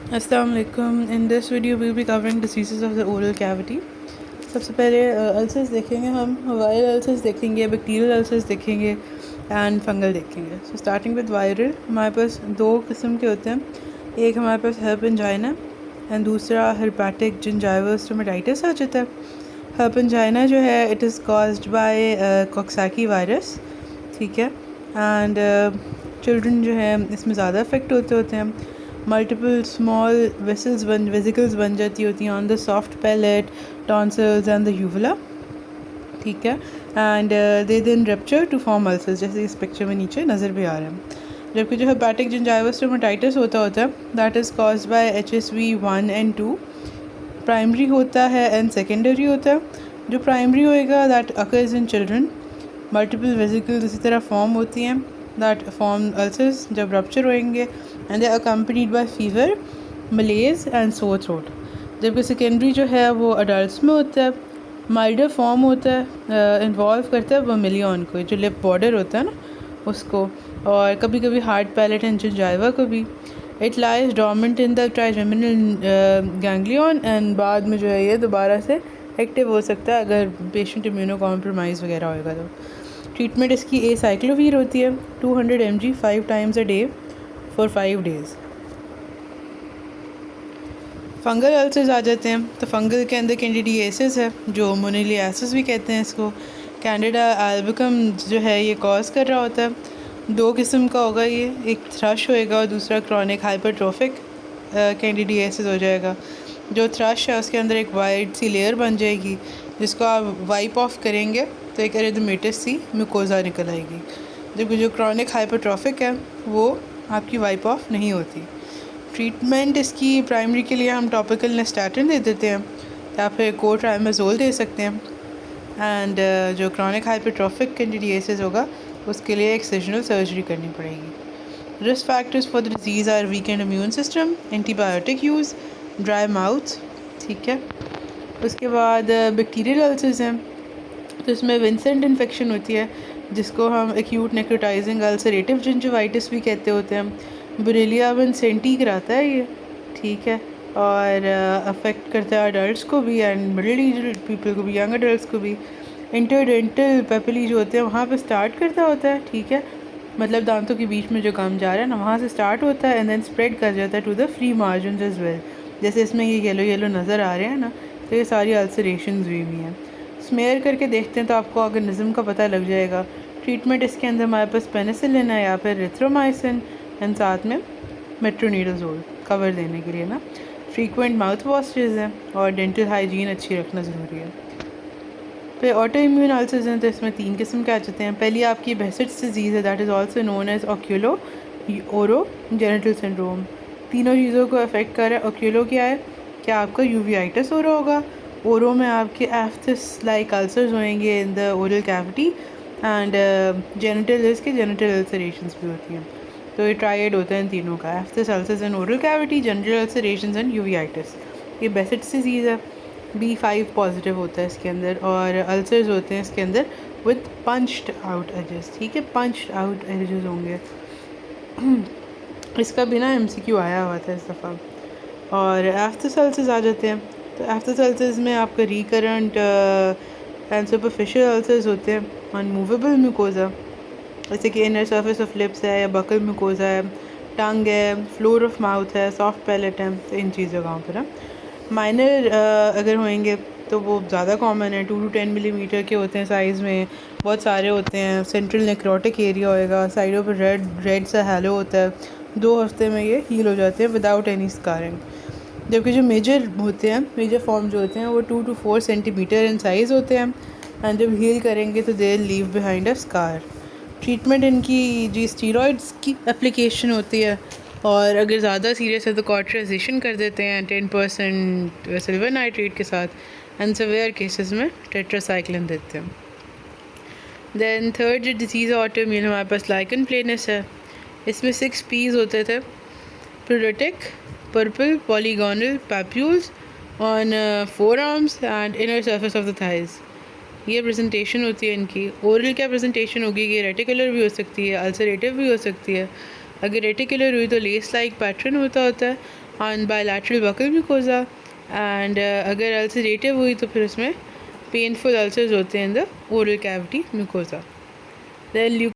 Assalamu alaikum. In this video we'll be covering diseases of the oral cavity. सबसे पहले ulcers देखेंगे हम, viral ulcers देखेंगे, bacterial ulcers देखेंगे एंड फंगल देखेंगे. सो स्टार्टिंग विद वायरल, हमारे पास दो किस्म के होते हैं. एक हमारे पास हर्प एंजाइना एंड दूसरा हेपेटिक जिंजाइवल स्टोमेटाइटिस आ जाता है. हर्प एंजाइना जो है it is caused by coxsackie virus, ठीक है. एंड चिल्ड्रन जो है इसमें ज़्यादा अफेक्ट होते हैं. मल्टीपल स्मॉल वेसिकल्स बन जाती होती हैं on the soft palate, tonsils and the uvula, ठीक है. And they then rupture to form ulcers, जैसे इस पिक्चर में नीचे नज़र भी आ रहा है. जबकि जो हेपेटिक जिंजाइवल स्टोमेटाइटिस होता है that is caused by HSV 1 and 2. Primary होता है एंड सेकेंडरी होता है. जो प्राइमरी होएगा that occurs in children. Multiple vesicles इसी तरह फॉर्म होती हैं दैट फॉर्म अल्सर्स जब रप्चर होएंगे and they accompanied by fever, malaise and sore throat. जबकि सेकेंडरी जो है वो अडल्ट में होता है, माइल्डर फॉर्म होता है, इन्वॉल्व करता है वर्मिलियन को, जो लिप बॉर्डर होता है ना उसको, और कभी कभी हार्ड पैलेट एंड जिंजाइवा को भी. It lies डोमेंट in the trigeminal ganglion and बाद में जो है ये दोबारा से एक्टिव हो सकता है अगर पेशेंट इम्यूनो कॉम्प्रोमाइज़ वगैरह होएगा तो. ट्रीटमेंट इसकी एसाइक्लोवीर होती है 200 mg 5 times a day for 5 days. Fungal ulcers आ जाते हैं तो फंगल के अंदर कैंडिडियासिस है, जो मोनिलियासिस भी कहते हैं इसको. कैंडिडा एल्बिकम जो है ये कॉज कर रहा होता है. दो किस्म का होगा ये, एक थ्रश होएगा और दूसरा क्रॉनिक हाइपरट्रोफिक कैंडिडियासिस हो जाएगा. जो थ्रश है उसके अंदर एक वाइट सी लेयर बन जाएगी जिसको आप वाइप ऑफ करेंगे तो एक एरिथमेटस सी म्यूकोजा निकल आएगी. जबकि जो क्रॉनिक हाइपरट्रोफिक है वो आपकी वाइप ऑफ नहीं होती. ट्रीटमेंट इसकी प्राइमरी के लिए हम टॉपिकल नेस्टैटिन दे देते हैं या फिर कोट्राइमेज़ोल दे सकते हैं. एंड जो क्रॉनिक हाइपरट्रोफिक कैंडिडियासिस होगा उसके लिए एक्सिजनल सर्जरी करनी पड़ेगी. Risk factors for the disease are weakened immune system, antibiotic use, dry mouth, ठीक है. उसके बाद बैक्टीरियल अल्सर्स हैं तो इसमें विंसेंट इन्फेक्शन होती है जिसको हम एक्यूट नेक्रोटाइजिंग अल्सरेटिव जिंजिवाइटिस भी कहते होते हैं. बुरेलिया विंसेंटी कराता है ये, ठीक है, और अफेक्ट करता है अडल्ट को भी एंड मिडिल एज पीपल को भी, यंग अडल्ट को भी. इंटरडेंटल पेपिली जो होते हैं वहाँ पे स्टार्ट करता होता है, ठीक है, मतलब दांतों के बीच में जो काम जा रहा है ना वहाँ से स्टार्ट होता है एंड देन स्प्रेड कर जाता है to the free margin as well. जैसे इसमें ये येलो येलो नज़र आ रहे हैं ना, तो ये सारी अल्सरेशंस हुई हुई हैं. स्मेयर करके देखते हैं तो आपको ऑर्गेनिज्म का पता लग जाएगा. ट्रीटमेंट इसके अंदर हमारे पास पेनिसिलिन है या फिर रिथ्रोमाइसिन एंड साथ में मेट्रोनिडाजोल कवर देने के लिए ना. फ्रीक्वेंट माउथ वॉशेज़ हैं और डेंटल हाइजीन अच्छी रखना ज़रूरी है. फिर ऑटो इम्यून अल्सर्स हैं तो इसमें 3 किस्म के आ जाते हैं. पहली आपकी बेसेट्स डिजीज़ है that is also known as oculo oro genital syndrome. तीनों चीज़ों को अफेक्ट कर रहा है. ओक्यूलो क्या है, क्या आपका यूवियाइटिस हो रहा होगा. ओरो में आपके एफ्थिस लाइक अल्सर्स होंगे इन the oral cavity and genital इसके जेनिटल अल्सरेशंस भी होती हैं. तो ये ट्राइड होता है इन तीनों का, aphthous ulcers in oral cavity, genital ulcerations and uveitis. ये बेसेट्स डिजीज़ है. B5 पॉजिटिव होता है इसके अंदर और अल्सर्स होते हैं इसके अंदर विद पंच्ड आउट एजेस, ठीक है, पंच्ड आउट एजेस होंगे. इसका भी ना MCQ आया हुआ था इस दफ़ा. और एफ्थिस अल्सर्स आ जाते हैं तो एफ्थिस अल्सर्स में आपका रिकरेंट एंड सुपरफिशियल अल्सर्स होते हैं. अनमूवेबल म्यूकोजा जैसे कि इनर सर्फेस ऑफ लिप्स है या बकल म्यूकोजा है, टंग है, फ्लोर ऑफ माउथ है, सॉफ्ट पैलेट है. तो इन चीज़ों का पर माइनर अगर होंगे तो वो ज़्यादा कॉमन है. 2 to 10 मिलीमीटर के होते हैं साइज़ में, बहुत सारे होते हैं. सेंट्रल नेक्रोटिक एरिया होएगा, साइडों पर रेड सा हैलो होता है. 2 हफ्ते में ये हील हो जाते हैं विदाउट एनी स्कारिंग. जबकि जो मेजर होते हैं, मेजर फॉर्म जो होते हैं वो 2 to 4 सेंटीमीटर इन साइज़ होते हैं एंड जब हील करेंगे तो they leave behind a scar. Treatment इनकी जी स्टीरॉइड्स की एप्लीकेशन होती है और अगर ज़्यादा सीरियस है तो कॉर्टिजाइजेशन कर देते हैं 10% सिल्वर नाइट्रेट के साथ एंड सिवियर केसेस में टेट्रासाइक्लिन देते हैं. दैन थर्ड जो डिजीज़ ऑटो इम्यून हमारे पास लाइकन प्लेनस है. इसमें 6 P's होते थे, pruritic, purple, polygonal papules on forearms and inner surface of the thighs. ये प्रेजेंटेशन होती है इनकी. ओरल क्या प्रेजेंटेशन होगी, ये रेटिकुलर भी हो सकती है, अल्सरेटिव भी हो सकती है. अगर रेटिकुलर हुई तो लेस लाइक पैटर्न होता है on bilateral buccal mucosa and अगर अल्सरेटिव हुई तो फिर उसमें पेनफुल अल्सर्स होते हैं in the oral cavity mucosa. The